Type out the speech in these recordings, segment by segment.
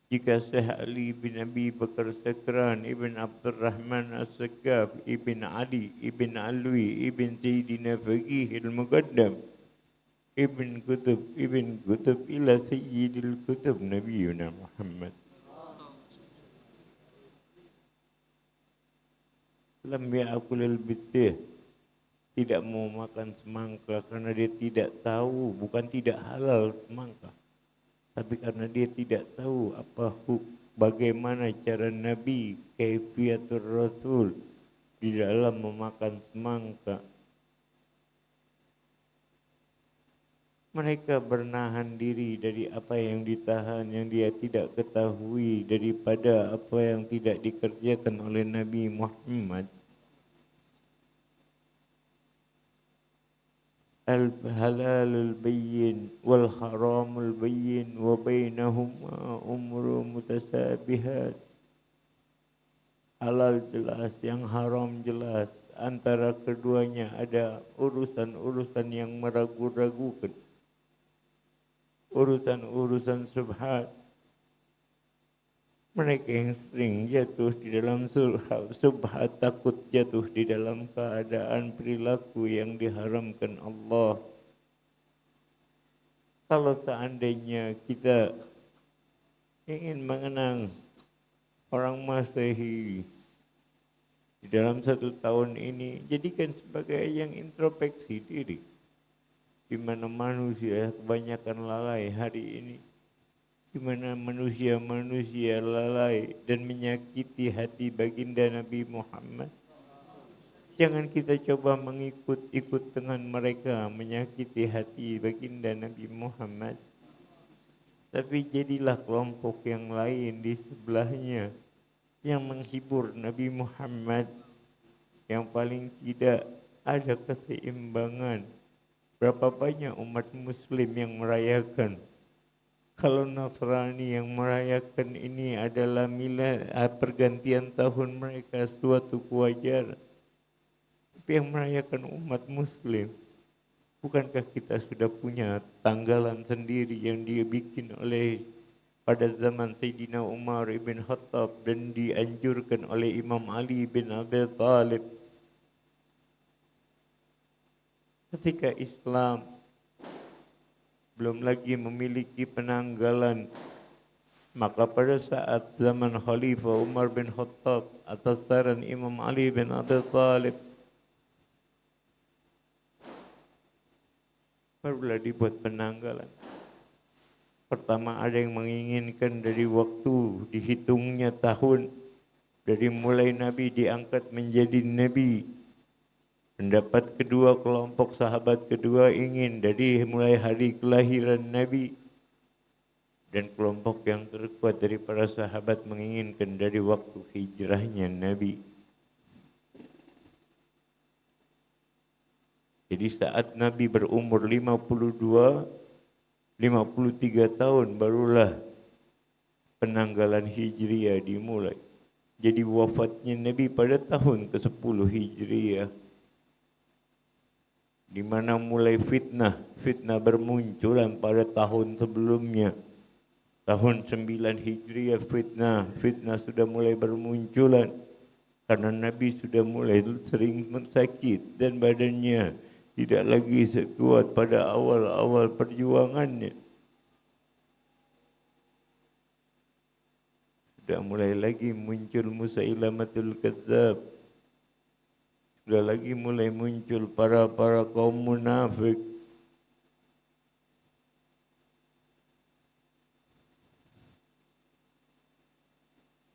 jika Syekh Ali bin Abi Bakar Sakran Ibn Abdurrahman As-Sakaf Ibn Ali Ibn Alwi Ibn Sayyidina Faqih Al-Muqaddam Ibn Qutub ila Sayyidil Qutub Nabiyuna Muhammad lam ya'kulul bitih, tidak mau makan semangka karena dia tidak tahu, bukan tidak halal semangka, tapi karena dia tidak tahu bagaimana cara Nabi, kaifiatur Rasul di dalam memakan semangka. Mereka bernahan diri dari apa yang ditahan, yang dia tidak ketahui, daripada apa yang tidak dikerjakan oleh Nabi Muhammad. Al-halalul bayyin wal haramul bayyin wa bainahuma umur mutasabihat. Halal jelas, yang haram jelas. Antara keduanya ada urusan-urusan yang meragu-ragukan. Urusan-urusan subhat. Mereka yang sering jatuh di dalam subhat, takut jatuh di dalam keadaan perilaku yang diharamkan Allah. Kalau seandainya kita ingin mengenang orang Masehi di dalam 1 tahun ini, jadikan sebagai yang introspeksi diri. Di mana manusia kebanyakan lalai hari ini, di mana manusia lalai dan menyakiti hati baginda Nabi Muhammad. Jangan kita coba ikut dengan mereka menyakiti hati baginda Nabi Muhammad. Tapi jadilah kelompok yang lain di sebelahnya yang menghibur Nabi Muhammad, yang paling tidak ada keseimbangan. Berapa banyak umat muslim yang merayakan. Kalau Nasrani yang merayakan ini adalah pergantian tahun mereka, suatu kewajaran. Tapi yang merayakan umat muslim, bukankah kita sudah punya tanggalan sendiri yang dia bikin oleh pada zaman Sayyidina Umar ibn Khattab dan dianjurkan oleh Imam Ali bin Abi Thalib. Ketika Islam belum lagi memiliki penanggalan, maka pada saat zaman Khalifah Umar bin Khattab atas saran Imam Ali bin Abi Thalib, barulah dibuat penanggalan. Pertama ada yang menginginkan dari waktu dihitungnya tahun, dari mulai Nabi diangkat menjadi Nabi. Pendapat kedua, kelompok sahabat kedua ingin dari mulai hari kelahiran Nabi. Dan kelompok yang terkuat dari para sahabat menginginkan dari waktu hijrahnya Nabi. Jadi saat Nabi berumur 53 tahun barulah penanggalan Hijriah dimulai. Jadi wafatnya Nabi pada tahun ke-10 Hijriah. Di mana mulai fitnah bermunculan pada tahun sebelumnya. Tahun 9 Hijriah fitnah sudah mulai bermunculan. Karena Nabi sudah mulai sering sakit dan badannya tidak lagi sekuat pada awal-awal perjuangannya. Sudah mulai lagi muncul Musailamatul Kadzab. Sudah lagi mulai muncul para kaum munafik.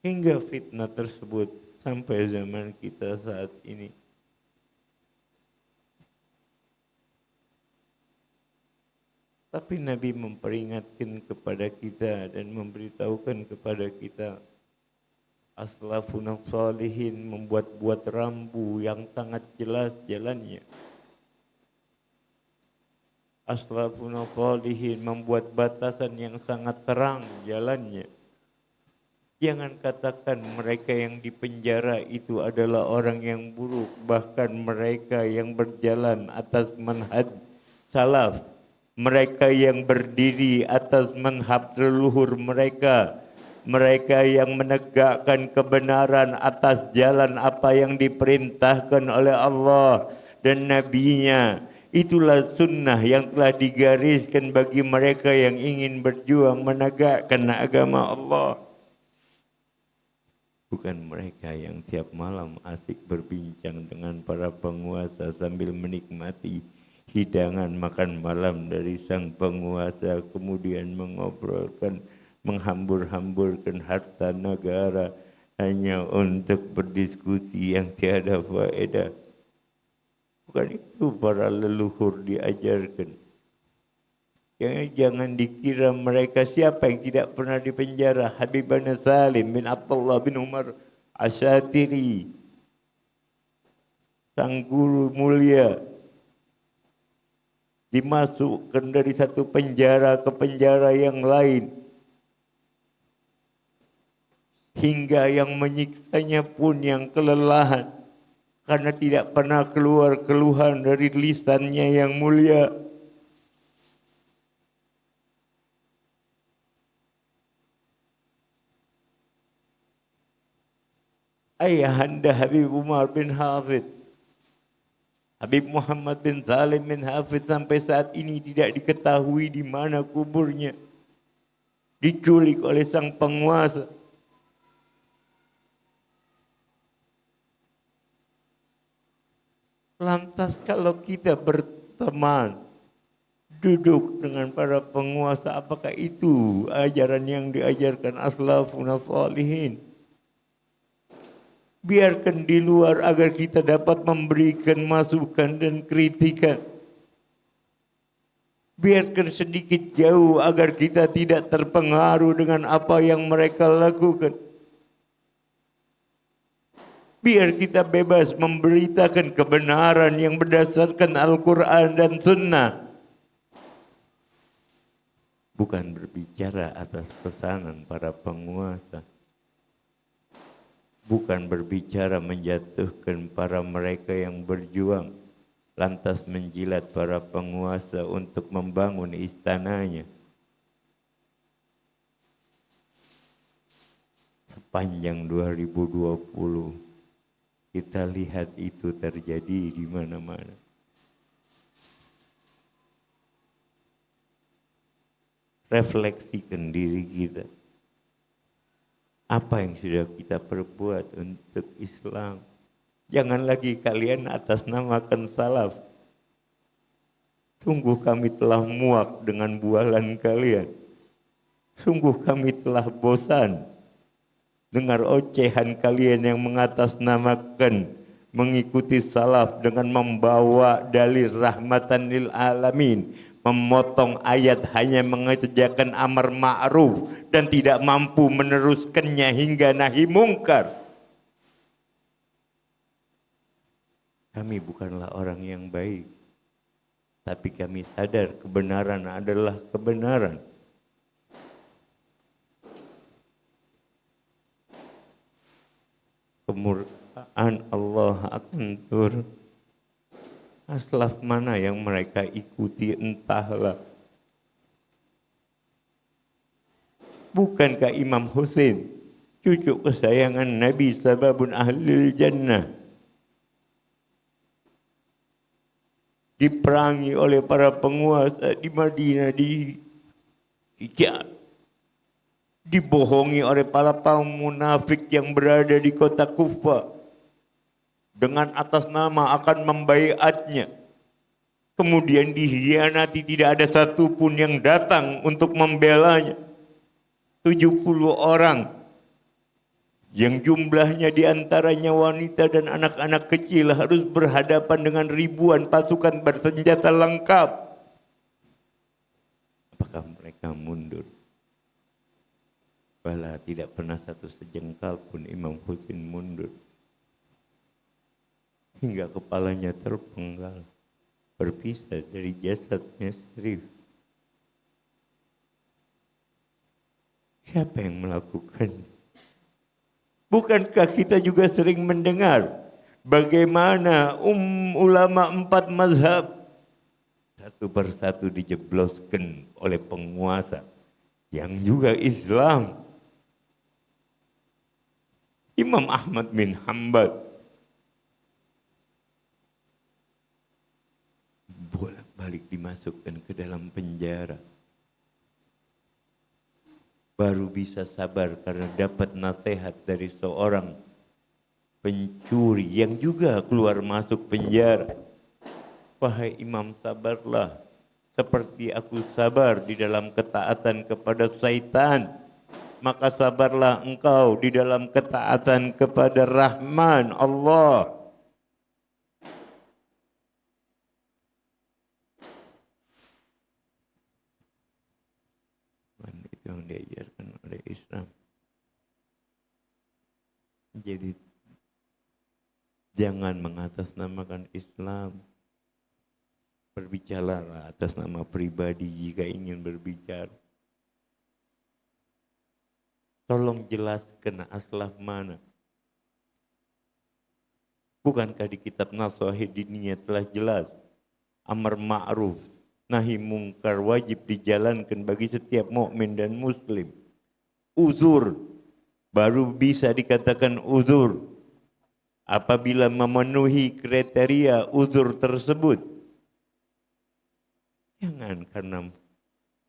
Hingga fitnah tersebut sampai zaman kita saat ini. Tapi Nabi memperingatkan kepada kita dan memberitahukan kepada kita, aslafun salihin membuat rambu yang sangat jelas jalannya. Aslafun salihin membuat batasan yang sangat terang jalannya. Jangan katakan mereka yang dipenjara itu adalah orang yang buruk, bahkan mereka yang berjalan atas manhaj salaf, mereka yang berdiri atas manhaj leluhur mereka, mereka yang menegakkan kebenaran atas jalan apa yang diperintahkan oleh Allah dan Nabi-Nya. Itulah sunnah yang telah digariskan bagi mereka yang ingin berjuang menegakkan agama Allah. Bukan mereka yang tiap malam asik berbincang dengan para penguasa sambil menikmati hidangan makan malam dari sang penguasa, kemudian menghambur-hamburkan harta negara hanya untuk berdiskusi yang tiada faedah. Bukan itu para leluhur diajarkan. Jangan dikira mereka siapa yang tidak pernah dipenjara. Habib bin Salim bin Abdullah bin Umar Asyatiri, sang guru mulia, dimasukkan dari satu penjara ke penjara yang lain. Hingga yang menyiksanya pun yang kelelahan. Karena tidak pernah keluar keluhan dari lisannya yang mulia. Ayahanda Habib Umar bin Hafid, Habib Muhammad bin Salim bin Hafid sampai saat ini tidak diketahui di mana kuburnya. Diculik oleh sang penguasa. Lantas kalau kita berteman, duduk dengan para penguasa, apakah itu ajaran yang diajarkan aslafun salihin? Biarkan di luar agar kita dapat memberikan masukan dan kritikan. Biarkan sedikit jauh agar kita tidak terpengaruh dengan apa yang mereka lakukan. Biar kita bebas memberitakan kebenaran yang berdasarkan Al-Quran dan Sunnah. Bukan berbicara atas pesanan para penguasa. Bukan berbicara menjatuhkan para mereka yang berjuang, lantas menjilat para penguasa untuk membangun istananya. Sepanjang 2020, kita lihat itu terjadi di mana-mana. Refleksikan diri kita. Apa yang sudah kita perbuat untuk Islam? Jangan lagi kalian atas namakan salaf. Sungguh kami telah muak dengan bualan kalian. Sungguh kami telah bosan dengar ocehan kalian yang mengatasnamakan mengikuti salaf dengan membawa dalil rahmatan lil alamin, memotong ayat hanya mengerjakan amar ma'ruf dan tidak mampu meneruskannya hingga nahi mungkar. Kami bukanlah orang yang baik, tapi kami sadar kebenaran adalah kebenaran. Kemurkaan Allah akan turun. Aslaf mana yang mereka ikuti entahlah. Bukankah Imam Husain, cucu kesayangan Nabi, sababun ahlil jannah, diperangi oleh para penguasa di Madinah, dibohongi oleh para munafik yang berada di kota Kufah dengan atas nama akan membaiatnya. Kemudian dihianati, tidak ada satupun yang datang untuk membelanya. 70 orang yang jumlahnya diantaranya wanita dan anak-anak kecil harus berhadapan dengan ribuan pasukan bersenjata lengkap. Apakah mereka mundur? Bala, tidak pernah satu sejengkal pun Imam Husain mundur. Hingga kepalanya terpenggal, berpisah dari jasadnya Syarif. Siapa yang melakukan? Bukankah kita juga sering mendengar bagaimana ulama 4 mazhab satu persatu dijebloskan oleh penguasa yang juga Islam. Imam Ahmad bin Hanbal bolak-balik dimasukkan ke dalam penjara. Baru bisa sabar karena dapat nasihat dari seorang pencuri yang juga keluar masuk penjara. Wahai imam, sabarlah seperti aku sabar di dalam ketaatan kepada syaitan. Maka sabarlah engkau di dalam ketaatan kepada Rahman Allah. Itu yang diajarkan oleh Islam. Jadi jangan mengatasnamakan Islam. Berbicaralah atas nama pribadi jika ingin berbicara. Tolong jelaskan aslah mana. Bukankah di kitab Nasihat Diniyah telah jelas amar ma'ruf nahi mungkar wajib dijalankan bagi setiap mukmin dan muslim. Uzur baru bisa dikatakan uzur apabila memenuhi kriteria uzur tersebut. Jangan karena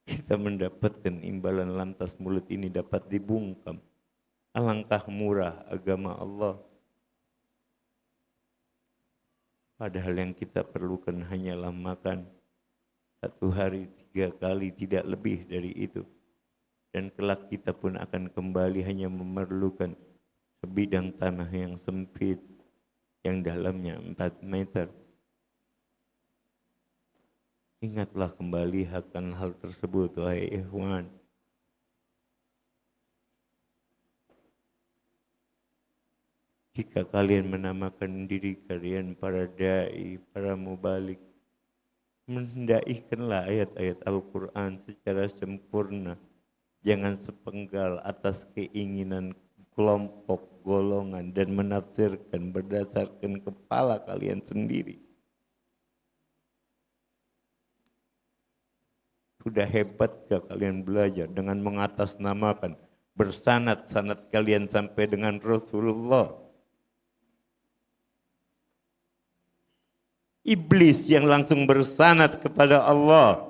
kita mendapatkan imbalan lantas mulut ini dapat dibungkam. Alangkah murah agama Allah. Padahal yang kita perlukan hanyalah makan. Satu hari 3 kali, tidak lebih dari itu. Dan kelak kita pun akan kembali hanya memerlukan sebidang tanah yang sempit, yang dalamnya 4 meter. Ingatlah kembali akan hal tersebut, wahai ikhwan. Jika kalian menamakan diri kalian para da'i, para mubalik, mendaihkanlah ayat-ayat Al-Quran secara sempurna. Jangan sepenggal atas keinginan kelompok, golongan, dan menafsirkan berdasarkan kepala kalian sendiri. Sudah hebatkah kalian belajar dengan mengatasnamakan bersanad-sanad kalian sampai dengan Rasulullah? Iblis yang langsung bersanad kepada Allah,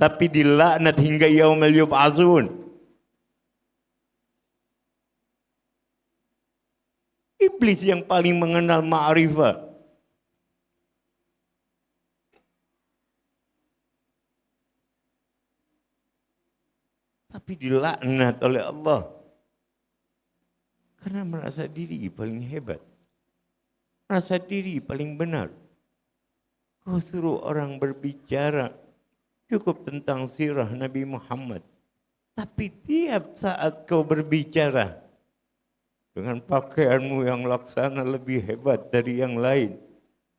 tapi dilaknat hingga yaumil yub'atsun. Iblis yang paling mengenal ma'rifah. Tapi dilaknat oleh Allah. Karena merasa diri paling hebat. Merasa diri paling benar. Kau suruh orang berbicara cukup tentang sirah Nabi Muhammad. Tapi tiap saat kau berbicara dengan pakaianmu yang laksana lebih hebat dari yang lain.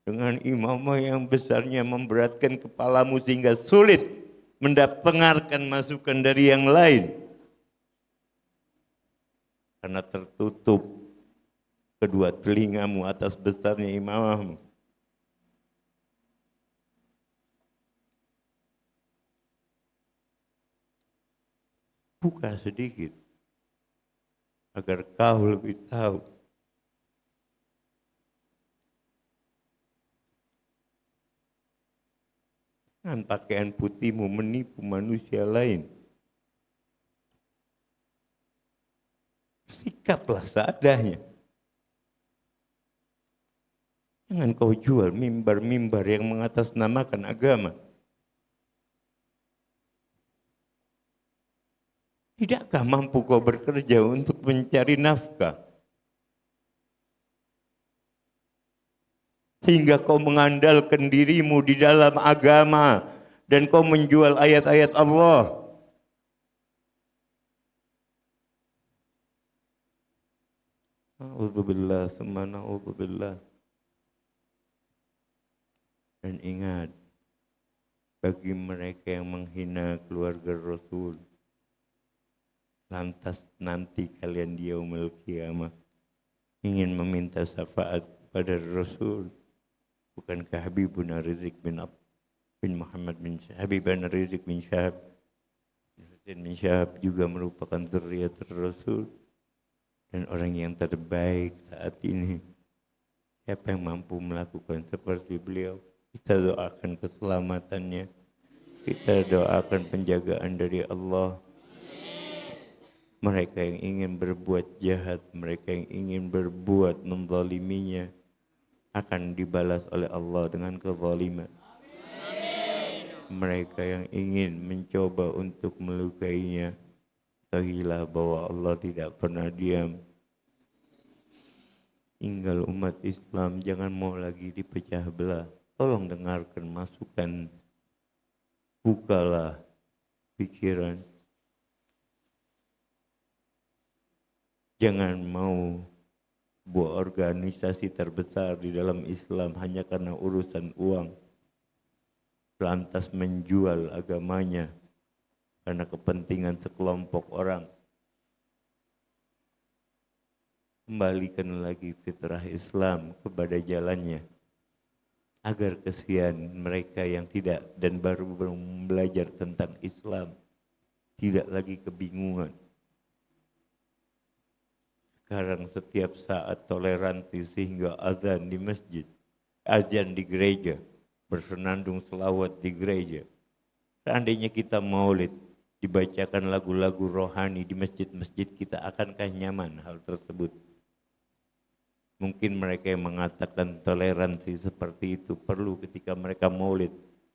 Dengan imamah yang besarnya memberatkan kepalamu sehingga sulit mendengarkan masukan dari yang lain. Karena tertutup kedua telingamu atas besarnya imamahmu. Buka sedikit agar kau lebih tahu. Dengan pakaian putihmu menipu manusia lain. Sikaplah seadanya. Jangan kau jual mimbar-mimbar yang mengatasnamakan agama. Tidakkah mampu kau bekerja untuk mencari nafkah? Sehingga kau mengandalkan dirimu di dalam agama dan kau menjual ayat-ayat Allah. Na'udzubillah, summa na'udzubillah. Dan ingat, bagi mereka yang menghina keluarga Rasul, lantas nanti kalian di yaumil qiyamah ingin meminta syafaat pada Rasul. Bukankah Habibuna Rizik bin Muhammad bin Habibana Rizik bin Syahab bin Syahab juga merupakan zurriyat Rasul? dan orang yang terbaik saat ini. Siapa yang mampu melakukan seperti beliau? Kita doakan keselamatannya. Kita doakan penjagaan dari Allah. Mereka yang ingin berbuat jahat, mereka yang ingin berbuat menzaliminya, akan dibalas oleh Allah dengan kezaliman. Mereka yang ingin mencoba untuk melukainya, ketahuilah bahwa Allah tidak pernah diam. Tinggal umat Islam jangan mau lagi dipecah belah. Tolong dengarkan masukan, bukalah pikiran. Jangan mau buat organisasi terbesar di dalam Islam hanya karena urusan uang, lantas menjual agamanya karena kepentingan sekelompok orang. Kembalikan lagi fitrah Islam kepada jalannya, agar kesian mereka yang tidak dan baru belajar tentang Islam tidak lagi kebingungan. Sekarang setiap saat toleransi sehingga azan di masjid, azan di gereja, bersenandung selawat di gereja. Seandainya kita maulid, dibacakan lagu-lagu rohani di masjid-masjid, kita akankah nyaman hal tersebut? Mungkin mereka yang mengatakan toleransi seperti itu perlu ketika mereka maulid.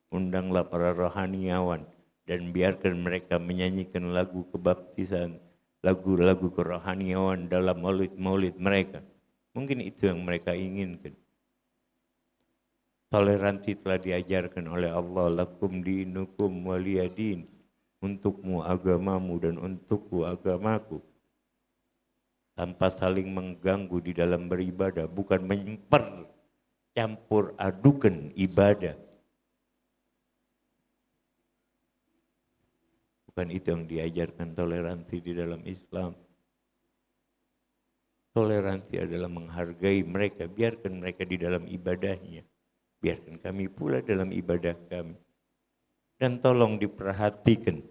Undanglah para rohaniawan dan biarkan mereka menyanyikan lagu kebaptisan, lagu-lagu kerohaniawan dalam maulid-maulid mereka. Mungkin itu yang mereka inginkan. Toleransi telah diajarkan oleh Allah, lakum dinukum waliyadin, untukmu agamamu dan untukku agamaku. Tanpa saling mengganggu di dalam beribadah, bukan mempercampur adukan ibadah. Bukan itu yang diajarkan toleransi di dalam Islam. Toleransi adalah menghargai mereka, biarkan mereka di dalam ibadahnya. Biarkan kami pula dalam ibadah kami. Dan tolong diperhatikan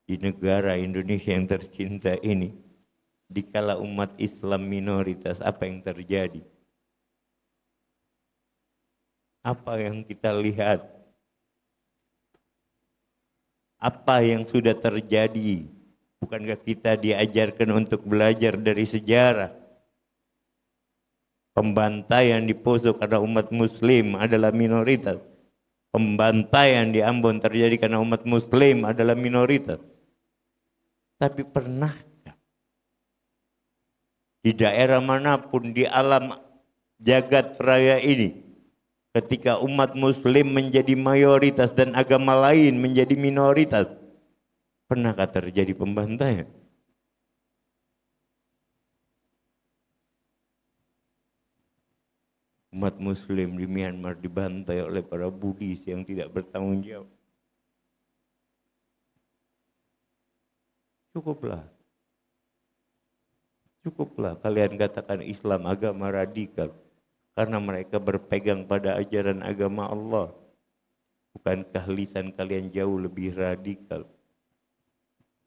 di negara Indonesia yang tercinta ini, dikala umat Islam minoritas, apa yang terjadi? Apa yang kita lihat? Apa yang sudah terjadi? Bukankah kita diajarkan untuk belajar dari sejarah? Pembantaian di Poso karena umat Muslim adalah minoritas. Pembantaian di Ambon terjadi karena umat Muslim adalah minoritas. Tapi pernah di daerah manapun di alam jagat raya ini, ketika umat Muslim menjadi mayoritas dan agama lain menjadi minoritas, pernahkah terjadi pembantaian? Umat Muslim di Myanmar dibantai oleh para Buddhis yang tidak bertanggung jawab. Cukuplah kalian katakan Islam agama radikal karena mereka berpegang pada ajaran agama Allah. Bukankah lisan kalian jauh lebih radikal?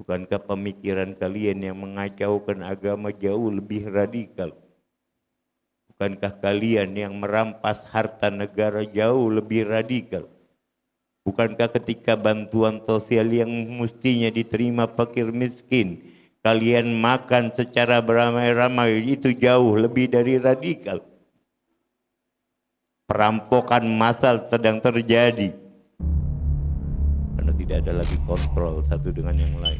Bukankah pemikiran kalian yang mengacaukan agama jauh lebih radikal? Bukankah kalian yang merampas harta negara jauh lebih radikal? Bukankah ketika bantuan sosial yang mestinya diterima fakir miskin, kalian makan secara beramai-ramai, itu jauh lebih dari radikal? Perampokan massal sedang terjadi karena tidak ada lagi kontrol satu dengan yang lain.